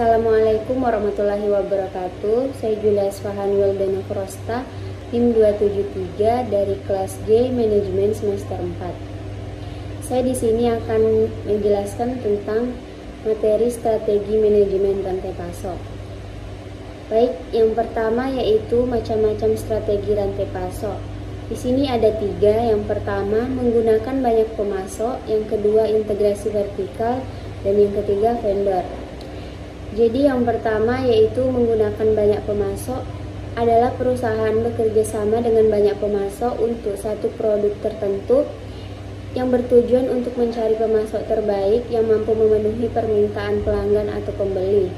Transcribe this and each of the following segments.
Assalamualaikum warahmatullahi wabarakatuh. Saya Julia Isfahan Wildana Frosta, tim 273 dari kelas J Manajemen semester 4. Saya di sini akan menjelaskan tentang materi strategi manajemen rantai pasok. Baik, yang pertama yaitu macam-macam strategi rantai pasok. Di sini ada 3. Yang pertama menggunakan banyak pemasok, yang kedua integrasi vertikal, dan yang ketiga vendor. Jadi yang pertama yaitu menggunakan banyak pemasok adalah perusahaan bekerja sama dengan banyak pemasok untuk satu produk tertentu yang bertujuan untuk mencari pemasok terbaik yang mampu memenuhi permintaan pelanggan atau pembeli.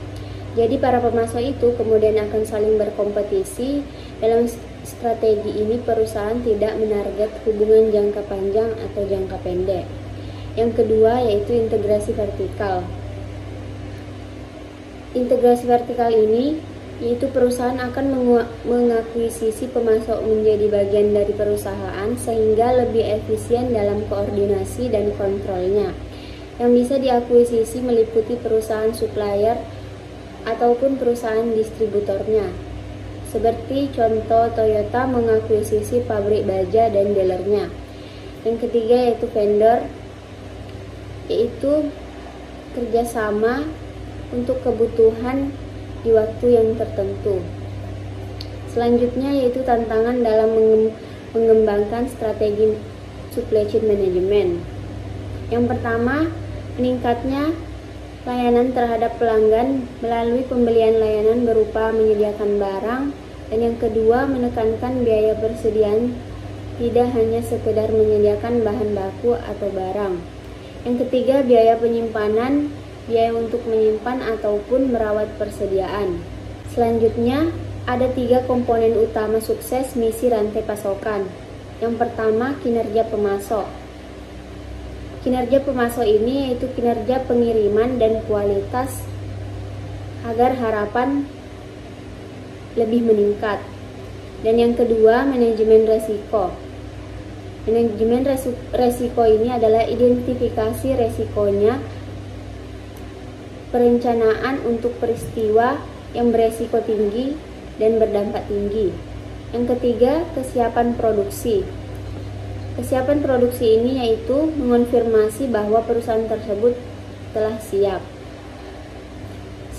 Jadi para pemasok itu kemudian akan saling berkompetisi. Dalam strategi ini perusahaan tidak menarget hubungan jangka panjang atau jangka pendek. Yang kedua yaitu integrasi vertikal. Integrasi vertikal ini yaitu perusahaan akan mengakuisisi pemasok menjadi bagian dari perusahaan sehingga lebih efisien dalam koordinasi dan kontrolnya. Yang bisa diakuisisi meliputi perusahaan supplier ataupun perusahaan distributornya. Seperti contoh Toyota mengakuisisi pabrik baja dan dealernya. Yang ketiga yaitu vendor, yaitu kerjasama untuk kebutuhan di waktu yang tertentu. Selanjutnya yaitu tantangan dalam mengembangkan strategi supply chain management. Yang pertama, meningkatnya layanan terhadap pelanggan melalui pembelian layanan berupa menyediakan barang, dan yang kedua menekankan biaya persediaan, tidak hanya sekedar menyediakan bahan baku atau barang. Yang ketiga, biaya penyimpanan, biaya untuk menyimpan ataupun merawat persediaan. Selanjutnya, ada 3 komponen utama sukses misi rantai pasokan. Yang pertama, kinerja pemasok. Kinerja pemasok ini yaitu kinerja pengiriman dan kualitas agar harapan lebih meningkat. Dan yang kedua, manajemen resiko. Manajemen resiko ini adalah identifikasi resikonya, perencanaan untuk peristiwa yang beresiko tinggi dan berdampak tinggi. Yang ketiga, kesiapan produksi. Kesiapan produksi ini yaitu mengonfirmasi bahwa perusahaan tersebut telah siap.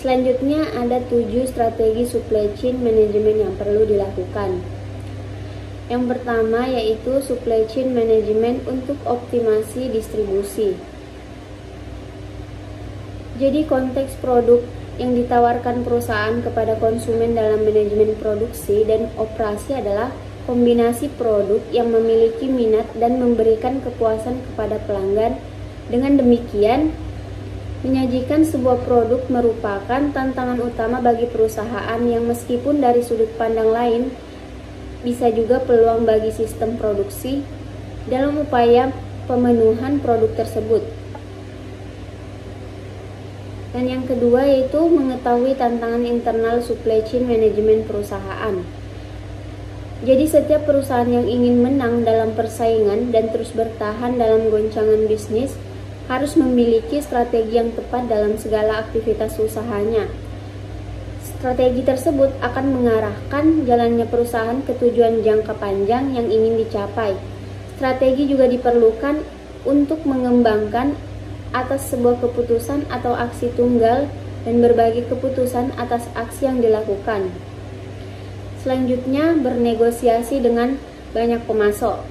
Selanjutnya ada 7 strategi supply chain management yang perlu dilakukan. Yang pertama yaitu supply chain management untuk optimasi distribusi. Jadi konteks produk yang ditawarkan perusahaan kepada konsumen dalam manajemen produksi dan operasi adalah kombinasi produk yang memiliki minat dan memberikan kepuasan kepada pelanggan. Dengan demikian, menyajikan sebuah produk merupakan tantangan utama bagi perusahaan yang meskipun dari sudut pandang lain bisa juga peluang bagi sistem produksi dalam upaya pemenuhan produk tersebut. Dan yang kedua yaitu mengetahui tantangan internal supply chain manajemen perusahaan. Jadi setiap perusahaan yang ingin menang dalam persaingan dan terus bertahan dalam goncangan bisnis harus memiliki strategi yang tepat dalam segala aktivitas usahanya. Strategi tersebut akan mengarahkan jalannya perusahaan ke tujuan jangka panjang yang ingin dicapai. Strategi juga diperlukan untuk mengembangkan atas sebuah keputusan atau aksi tunggal dan berbagi keputusan atas aksi yang dilakukan. Selanjutnya, bernegosiasi dengan banyak pemasok.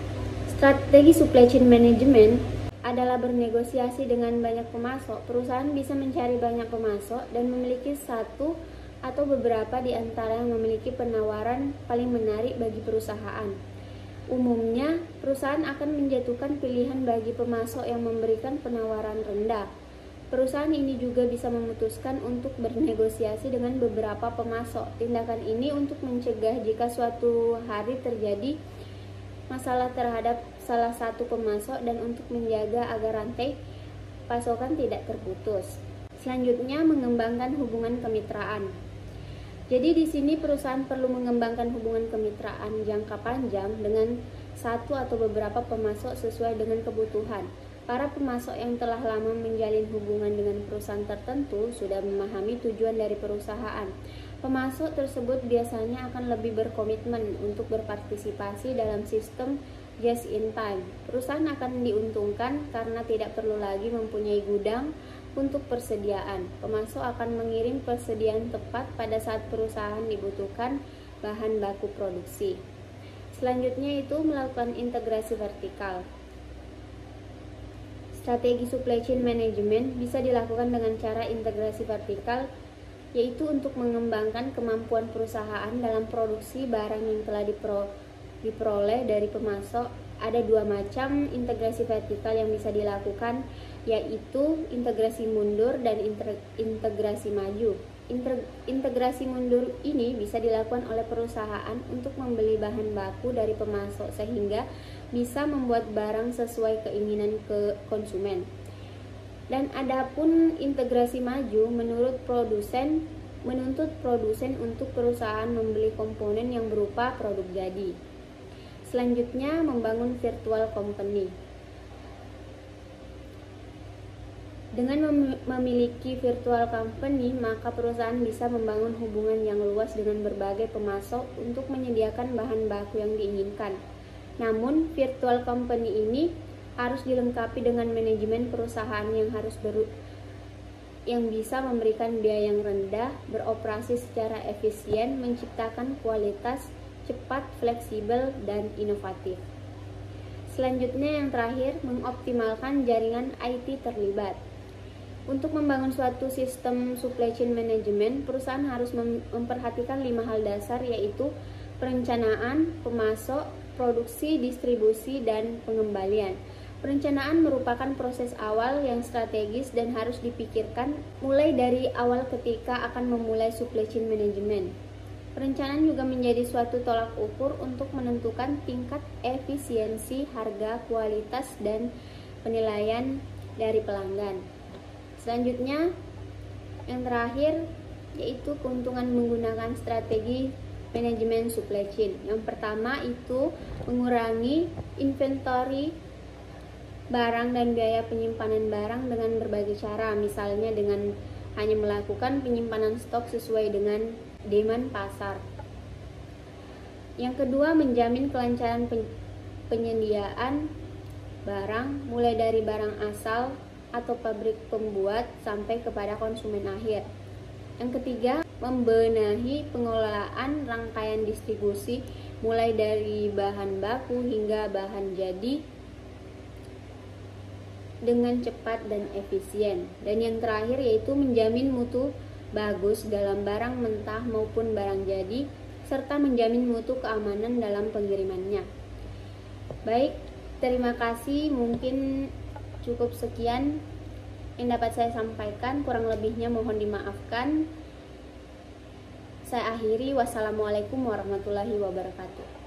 Strategi supply chain management adalah bernegosiasi dengan banyak pemasok. Perusahaan bisa mencari banyak pemasok dan memiliki satu atau beberapa di antara yang memiliki penawaran paling menarik bagi perusahaan. Umumnya, perusahaan akan menjatuhkan pilihan bagi pemasok yang memberikan penawaran rendah. Perusahaan ini juga bisa memutuskan untuk bernegosiasi dengan beberapa pemasok. Tindakan ini untuk mencegah jika suatu hari terjadi masalah terhadap salah satu pemasok dan untuk menjaga agar rantai pasokan tidak terputus. Selanjutnya, mengembangkan hubungan kemitraan. Jadi di sini perusahaan perlu mengembangkan hubungan kemitraan jangka panjang dengan satu atau beberapa pemasok sesuai dengan kebutuhan. Para pemasok yang telah lama menjalin hubungan dengan perusahaan tertentu sudah memahami tujuan dari perusahaan. Pemasok tersebut biasanya akan lebih berkomitmen untuk berpartisipasi dalam sistem just in time. Perusahaan akan diuntungkan karena tidak perlu lagi mempunyai gudang untuk persediaan. Pemasok akan mengirim persediaan tepat pada saat perusahaan dibutuhkan bahan baku produksi. Selanjutnya itu melakukan integrasi vertikal. Strategi supply chain management bisa dilakukan dengan cara integrasi vertikal, yaitu untuk mengembangkan kemampuan perusahaan dalam produksi barang yang telah diperoleh dari pemasok. Ada dua macam integrasi vertikal yang bisa dilakukan, yaitu integrasi mundur dan integrasi maju. Integrasi mundur ini bisa dilakukan oleh perusahaan untuk membeli bahan baku dari pemasok sehingga bisa membuat barang sesuai keinginan ke konsumen. Dan adapun integrasi maju menuntut produsen untuk perusahaan membeli komponen yang berupa produk jadi. Selanjutnya, membangun virtual company. Dengan memiliki virtual company, maka perusahaan bisa membangun hubungan yang luas dengan berbagai pemasok untuk menyediakan bahan baku yang diinginkan. Namun, virtual company ini harus dilengkapi dengan manajemen perusahaan yang bisa memberikan biaya yang rendah, beroperasi secara efisien, menciptakan kualitas, cepat, fleksibel, dan inovatif. Selanjutnya yang terakhir, mengoptimalkan jaringan IT terlibat. Untuk membangun suatu sistem supply chain management, perusahaan harus memperhatikan 5 hal dasar, yaitu perencanaan, pemasok, produksi, distribusi, dan pengembalian. Perencanaan merupakan proses awal yang strategis dan harus dipikirkan mulai dari awal ketika akan memulai supply chain management. Perencanaan juga menjadi suatu tolak ukur untuk menentukan tingkat efisiensi, harga, kualitas, dan penilaian dari pelanggan. Selanjutnya, yang terakhir, yaitu keuntungan menggunakan strategi manajemen supply chain. Yang pertama itu mengurangi inventory barang dan biaya penyimpanan barang dengan berbagai cara, misalnya dengan hanya melakukan penyimpanan stok sesuai dengan demand pasar. Yang kedua, menjamin kelancaran penyediaan barang mulai dari barang asal atau pabrik pembuat sampai kepada konsumen akhir. Yang ketiga, membenahi pengelolaan rangkaian distribusi mulai dari bahan baku hingga bahan jadi dengan cepat dan efisien. Dan yang terakhir yaitu menjamin mutu bagus dalam barang mentah maupun barang jadi, serta menjamin mutu keamanan dalam pengirimannya. Baik, terima kasih. Mungkin cukup sekian yang dapat saya sampaikan, kurang lebihnya mohon dimaafkan. Saya akhiri, wassalamualaikum warahmatullahi wabarakatuh.